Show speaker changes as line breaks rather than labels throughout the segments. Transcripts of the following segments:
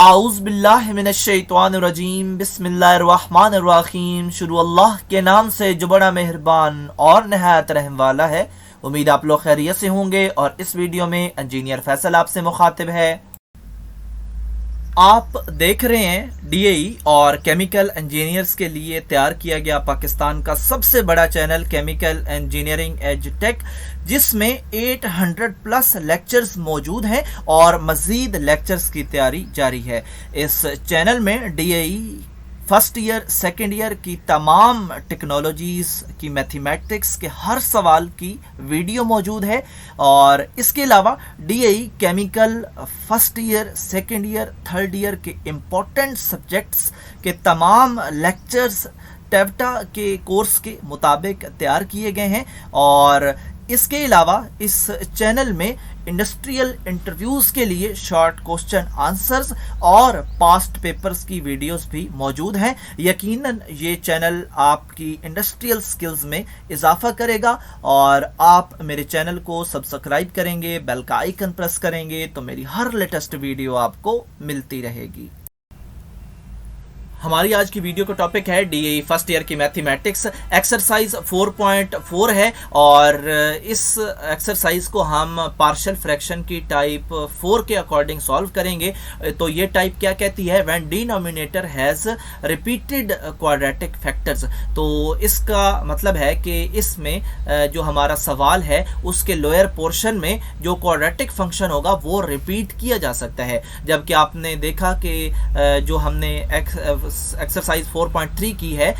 आऊज़ बिल्लाहि मिनश्शैतानिर्रजीम बिस्मिल्लाहिर्रहमानिर्रहीम। शुरू अल्लाह के नाम से जो बड़ा मेहरबान और नहायत रहम वाला है। उम्मीद आप लोग खैरियत से होंगे और इस वीडियो में इंजीनियर फैसल आपसे मुखातिब है। आप देख रहे हैं डीएई और केमिकल इंजीनियर्स के लिए तैयार किया गया पाकिस्तान का सबसे बड़ा channel chemical engineering edge tech, जिसमें 800 प्लस लेक्चर्स मौजूद हैं और मज़ीद लेक्चर्स की तैयारी जारी है। इस चैनल में DAE first year second year की तमाम टेक्नोलॉजीज़ की मैथमेटिक्स के हर सवाल की वीडियो मौजूद है और इसके अलावा DAE chemical first year second year third year के इम्पोर्टेंट सब्जेक्ट्स के तमाम लेक्चर्स टेवटा के कोर्स के मुताबिक तैयार किए गए हैं। और इसके अलावा इस चैनल में इंडस्ट्रियल इंटरव्यूज़ के लिए शॉर्ट क्वेश्चन आंसर्स और पास्ट पेपर्स की वीडियोस भी मौजूद हैं। यकीनन ये चैनल आपकी इंडस्ट्रियल स्किल्स में इजाफा करेगा और आप मेरे चैनल को सब्सक्राइब करेंगे, बेल का आइकन प्रेस करेंगे तो मेरी हर लेटेस्ट वीडियो आपको मिलती रहेगी। हमारी आज की वीडियो का टॉपिक है डीएई फर्स्ट ईयर की मैथमेटिक्स, एक्सरसाइज 4.4 है और इस एक्सरसाइज को हम पार्शियल फ्रैक्शन की टाइप 4 के अकॉर्डिंग सॉल्व करेंगे। तो ये टाइप क्या कहती है, when denominator has repeated quadratic factors. तो इसका मतलब है कि इसमें जो हमारा सवाल है उसके लोअर पोर्शन में जो क्वाड्रेटिक फंक्शन होगा वो रिपीट किया जा सकता है, जबकि आपने देखा कि जो हमने एक्सरसाइज 4.3 की है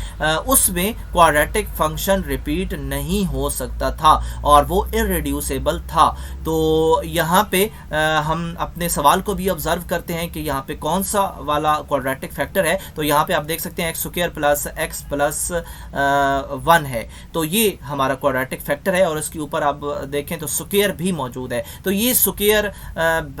उसमें क्वाड्रेटिक फंक्शन रिपीट नहीं हो सकता था और वो इररिड्यूसिबल था। तो यहाँ पे हम अपने सवाल को भी ऑब्जर्व करते हैं कि यहाँ पे कौन सा वाला क्वाड्रेटिक फैक्टर है। तो यहाँ पे आप देख सकते हैं x square plus x plus 1 है, तो ये हमारा क्वाड्रेटिक फैक्टर है और इसके ऊपर आप देखें तो स्क्वायर भी मौजूद है। तो ये स्क्वायर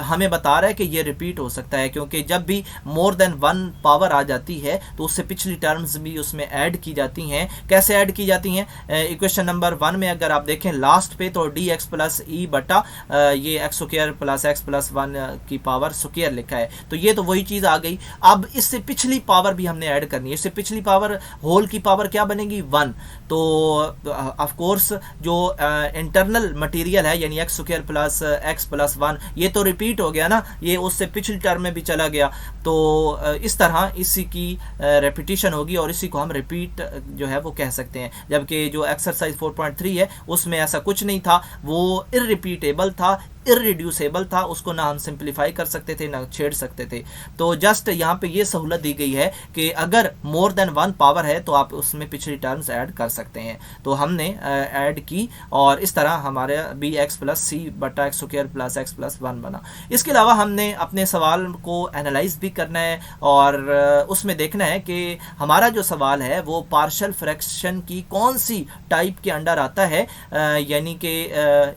हमें बता रहा है कि ये रिपीट हो सकता है, क्योंकि जब भी मोर देन 1 पावर आ जाती है तो उससे पिछली टर्म्स भी उसमें ऐड की जाती हैं। कैसे ऐड की जाती हैं, इक्वेशन नंबर 1 में अगर आप देखें लास्ट पे तो डी एक्स प्लस ई बटा ये x square plus x plus 1 की पावर स्क्वायर लिखा है। तो ये तो वही चीज़ आ गई। अब इससे पिछली पावर भी हमने ऐड करनी है। इससे पिछली पावर होल की पावर क्या बनेगी 1। तो ऑफ कोर्स जो इंटरनल मटेरियल है यानी x square plus x plus 1 ये तो रिपीट हो गया ना, ये उससे पिछली टर्म में भी चला गया। तो इस तरह इसी की रेपिटेशन होगी और इसी को हम रिपीट जो है वो कह सकते हैं। जबकि जो एक्सरसाइज 4.3 है उसमें ऐसा कुछ नहीं था, वो इररिपीटेबल था, इररिड्यूसेबल था, उसको ना हम सिंप्लीफाई कर सकते थे ना छेड़ सकते थे। तो जस्ट यहाँ पे ये सहूलत दी गई है कि अगर मोर देन 1 पावर है तो आप उसमें पिछली टर्म्स ऐड कर सकते हैं। तो हमने ऐड की और इस तरह हमारे बी एक्स प्लस सी बटा x square plus x plus 1 बना। इसके अलावा हमने अपने सवाल को एनालाइज भी करना है और उसमें देखना है कि हमारा जो सवाल है वो पार्शियल फ्रैक्शन की कौन सी टाइप के अंडर आता है। यानी कि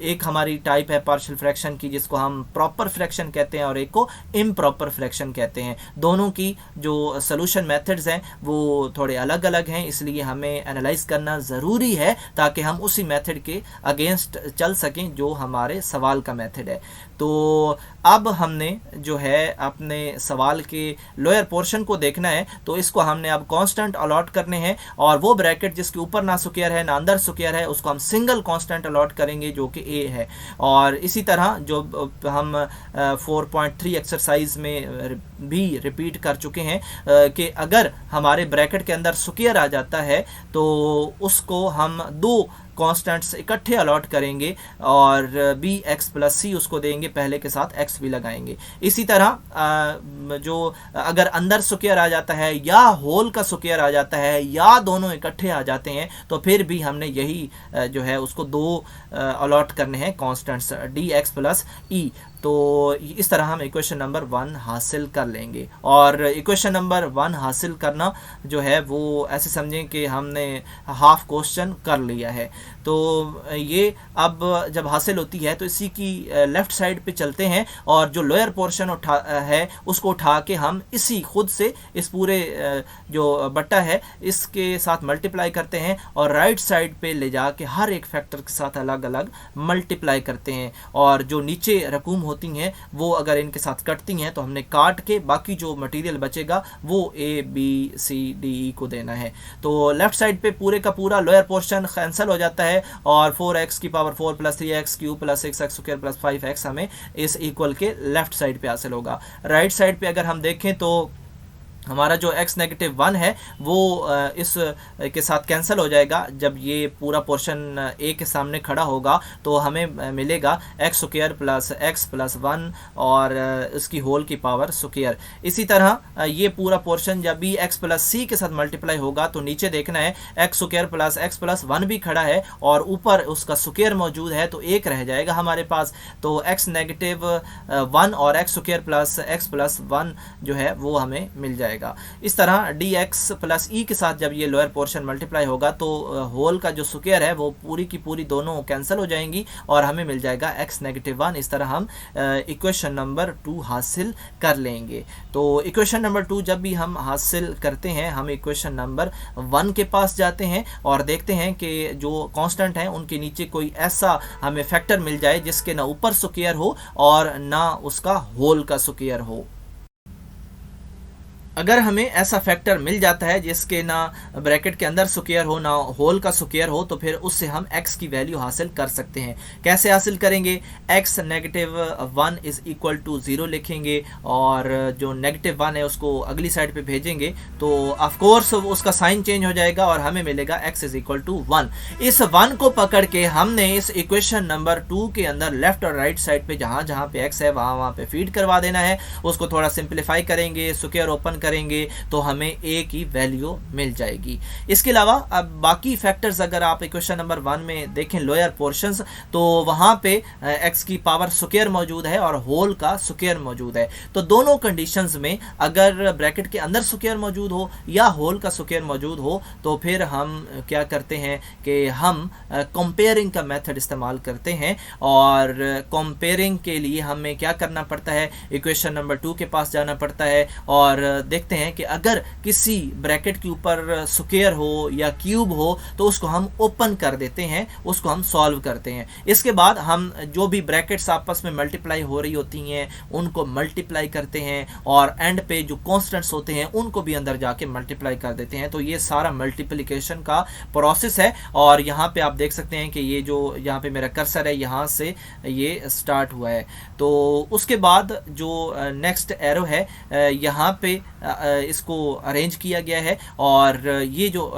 एक हमारी टाइप है पार्शियल फ्रैक्शन की जिसको हम प्रॉपर फ्रैक्शन कहते हैं और एक को इम्प्रॉपर फ्रैक्शन कहते हैं। दोनों की जो सॉल्यूशन मेथड्स हैं वो थोड़े अलग अलग हैं, इसलिए हमें एनालाइज करना ज़रूरी है ताकि हम उसी मेथड के अगेंस्ट चल सकें जो हमारे सवाल का मेथड है। तो अब हमने जो है अपने सवाल के लोअर पोर्शन को देखना है, तो इसको हमने अब कांस्टेंट अलॉट करने हैं और वो ब्रैकेट जिसके ऊपर ना स्क्वायर है ना अंदर स्क्वायर है उसको हम सिंगल कांस्टेंट अलॉट करेंगे जो कि ए है। और इसी तरह जो हम 4.3 एक्सरसाइज में भी रिपीट कर चुके हैं कि अगर हमारे ब्रैकेट के अंदर स्क्वायर आ जाता है तो उसको हम 2 कॉन्स्टेंट्स इकट्ठे अलॉट करेंगे और बी एक्स प्लस सी उसको देंगे, पहले के साथ एक्स भी लगाएंगे। इसी तरह जो अगर अंदर स्क्वायर आ जाता है या होल का स्क्वायर आ जाता है या दोनों इकट्ठे आ जाते हैं तो फिर भी हमने यही जो है उसको 2 अलॉट करने हैं कॉन्स्टेंट्स डी एक्स प्लस ई। तो इस तरह हम इक्वेशन नंबर 1 हासिल कर लेंगे। और इक्वेशन नंबर 1 हासिल करना जो है वो ऐसे समझें कि हमने हाफ क्वेश्चन कर लिया है। तो ये अब जब हासिल होती है तो इसी की लेफ़्ट साइड पे चलते हैं और जो लोअर पोर्शन है उसको उठा के हम इसी खुद से इस पूरे जो बट्टा है इसके साथ मल्टीप्लाई करते हैं और राइट साइड पे ले जाके हर एक फैक्टर के साथ अलग अलग मल्टीप्लाई करते हैं। और जो नीचे रकूम होती हैं वो अगर इनके साथ कटती हैं तो हमने काट के बाकी जो मटेरियल बचेगा वो A B C D E को देना है। तो लेफ्ट साइड पे पूरे का पूरा लोअर पोर्शन कैंसिल हो जाता है और 4x की power 4 plus 3x cube plus 6x square plus 5x हमें इस इक्वल के लेफ्ट साइड पे हासिल होगा। राइट साइड पे अगर हम देखें तो हमारा जो x नेगेटिव 1 है वो इस के साथ कैंसिल हो जाएगा। जब ये पूरा पोर्शन a के सामने खड़ा होगा तो हमें मिलेगा x square plus x plus 1 और इसकी होल की पावर स्क्वायर। इसी तरह ये पूरा पोर्शन जब भी x प्लस c के साथ मल्टीप्लाई होगा तो नीचे देखना है x square plus x plus 1 भी खड़ा है और ऊपर उसका स्क्वायर मौजूद है तो एक रह जाएगा हमारे पास। तो x नेगेटिव 1 और x square plus x plus 1 जो है वो हमें मिल जाएगा। इस तरह dx प्लस ई के साथ जब ये लोअर पोर्शन मल्टीप्लाई होगा तो होल का जो स्क्वायर है वो पूरी की पूरी दोनों कैंसिल हो जाएंगी और हमें मिल जाएगा x नेगेटिव 1। इस तरह हम इक्वेशन नंबर 2 हासिल कर लेंगे। तो इक्वेशन नंबर 2 जब भी हम हासिल करते हैं हम इक्वेशन नंबर 1 के पास जाते हैं और देखते हैं कि जो कांस्टेंट हैं उनके नीचे कोई ऐसा हमें फैक्टर मिल जाए जिसके ना ऊपर स्क्वायर हो और ना उसका होल का स्क्वायर हो। अगर हमें ऐसा फैक्टर मिल जाता है जिसके ना ब्रैकेट के अंदर स्क्वायर हो ना होल का स्क्वायर हो तो फिर उससे हम x की वैल्यू हासिल कर सकते हैं। कैसे हासिल करेंगे? x negative 1 is equal to 0 लिखेंगे और जो नेगेटिव 1 है उसको अगली साइड पे भेजेंगे तो ऑफ कोर्स उसका साइन चेंज हो जाएगा और हमें मिलेगा x इज इक्वल टू 1। इस 1 को पकड़ के हमने इस इक्वेशन नंबर 2 के अंदर लेफ्ट और राइट साइड पे जहाँ जहाँ पे x है वहाँ पे फीड करवा देना है। उसको थोड़ा सिंप्लीफाई करेंगे, स्क्वायर ओपन करेंगे तो हमें a की वैल्यू मिल जाएगी। इसके अलावा अब बाकी फैक्टर्स अगर आप इक्वेशन नंबर 1 में देखें लोअर पोर्शंस तो वहां पे x की पावर स्क्वायर मौजूद है और होल का स्क्वायर मौजूद है। तो दोनों कंडीशंस में अगर ब्रैकेट के अंदर स्क्वायर मौजूद हो या होल का स्क्वायर मौजूद हो तो फिर हम क्या करते हैं कि हम कंपेयरिंग का मेथड इस्तेमाल करते हैं। और कंपेयरिंग के लिए हमें क्या करना पड़ता है? इक्वेशन नंबर 2 के पास जाना पड़ता है और देखते हैं कि अगर किसी ब्रैकेट के ऊपर स्क्वायर हो या क्यूब हो तो उसको हम ओपन कर देते हैं, उसको हम सॉल्व करते हैं। इसके बाद हम जो भी ब्रैकेट्स आपस में मल्टीप्लाई हो रही होती हैं उनको मल्टीप्लाई करते हैं और एंड पे जो कॉन्स्टेंट्स होते हैं उनको भी अंदर जाके मल्टीप्लाई कर देते हैं। तो ये सारा मल्टीप्लिकेशन का प्रोसेस है और यहाँ पे आप देख सकते हैं कि ये जो यहाँ पे मेरा कर्सर है यहाँ से ये स्टार्ट हुआ है। तो उसके बाद जो नेक्स्ट एरो है यहाँ पे इसको अरेंज किया गया है और ये जो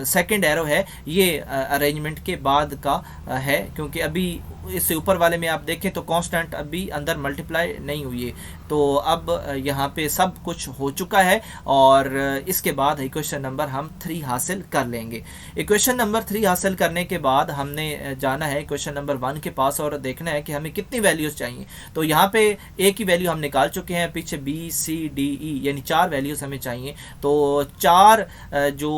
सेकंड एरो है ये अरेंजमेंट के बाद का है क्योंकि अभी इससे ऊपर वाले में आप देखें तो कांस्टेंट अभी अंदर मल्टीप्लाई नहीं हुई है। तो अब यहाँ पे सब कुछ हो चुका है और इसके बाद इक्वेशन नंबर हम 3 हासिल कर लेंगे। इक्वेशन नंबर 3 हासिल करने के बाद हमने जाना है इक्वेशन नंबर 1 के पास और देखना है कि हमें कितनी वैल्यूज़ चाहिए। तो यहाँ पे a की वैल्यू हम निकाल चुके हैं, पीछे b c d e यानी 4 वैल्यूज़ हमें चाहिए। तो 4 जो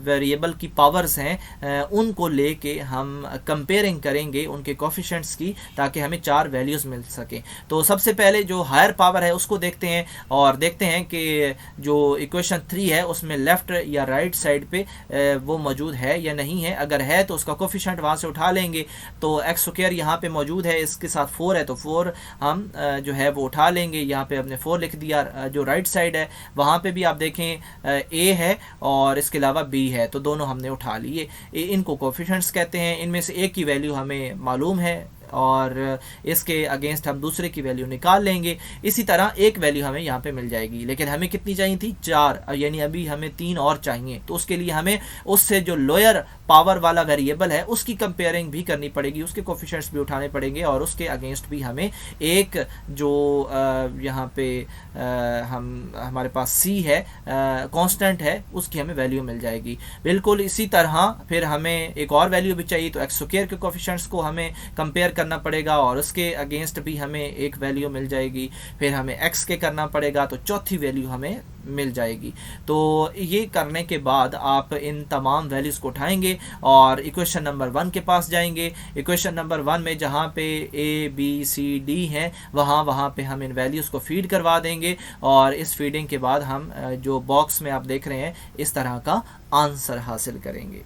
वेरिएबल की पावर्स हैं उनको लेके हम कंपेयरिंग करेंगे उनके कोफिशिएंट्स की ताकि हमें 4 वैल्यूज़ मिल सके। तो सबसे पहले जो हायर पावर है उसको देखते हैं और देखते हैं कि जो इक्वेशन 3 है उसमें लेफ्ट या राइट साइड पे वो मौजूद है या नहीं है। अगर है तो उसका कोफिशिएंट वहाँ से उठा लेंगे। तो x स्क्वायर यहाँ पे मौजूद है, इसके साथ 4 है तो 4 हम जो है वो उठा लेंगे। यहाँ पे हमने 4 लिख दिया। जो राइट साइड है वहाँ पे भी आप देखें a है और इसके अलावा b है तो दोनों हमने उठा लिए। इनको कोफिशिएंट्स कहते हैं। इनमें से एक की वैल्यू हमें मालूम है और इसके अगेंस्ट हम दूसरे की वैल्यू निकाल लेंगे। इसी तरह एक वैल्यू हमें यहाँ पे मिल जाएगी, लेकिन हमें कितनी चाहिए थी? 4, यानी अभी हमें 3 और चाहिए। तो उसके लिए हमें उससे जो लोअर पावर वाला वेरिएबल है उसकी कंपेयरिंग भी करनी पड़ेगी, उसके कोफिशिएंट्स भी उठाने पड़ेंगे और उसके अगेंस्ट भी हमें एक जो यहाँ पे हमारे पास c है कांस्टेंट है उसकी हमें वैल्यू मिल जाएगी। बिल्कुल इसी तरह फिर हमें एक और वैल्यू भी चाहिए। तो x स्क्वायर के कोफिशिएंट्स को हमें कंपेयर करना पड़ेगा और उसके अगेंस्ट भी हमें एक वैल्यू मिल जाएगी, फिर हमें x के करना पड़ेगा तो चौथी वैल्यू हमें मिल जाएगी। तो ये करने के बाद आप इन तमाम वैल्यूज़ को उठाएंगे और इक्वेशन नंबर 1 के पास जाएंगे। इक्वेशन नंबर 1 में जहाँ पे a b c d हैं वहाँ पे हम इन वैल्यूज़ को फीड करवा देंगे और इस फीडिंग के बाद हम जो बॉक्स में आप देख रहे हैं इस तरह का आंसर हासिल करेंगे।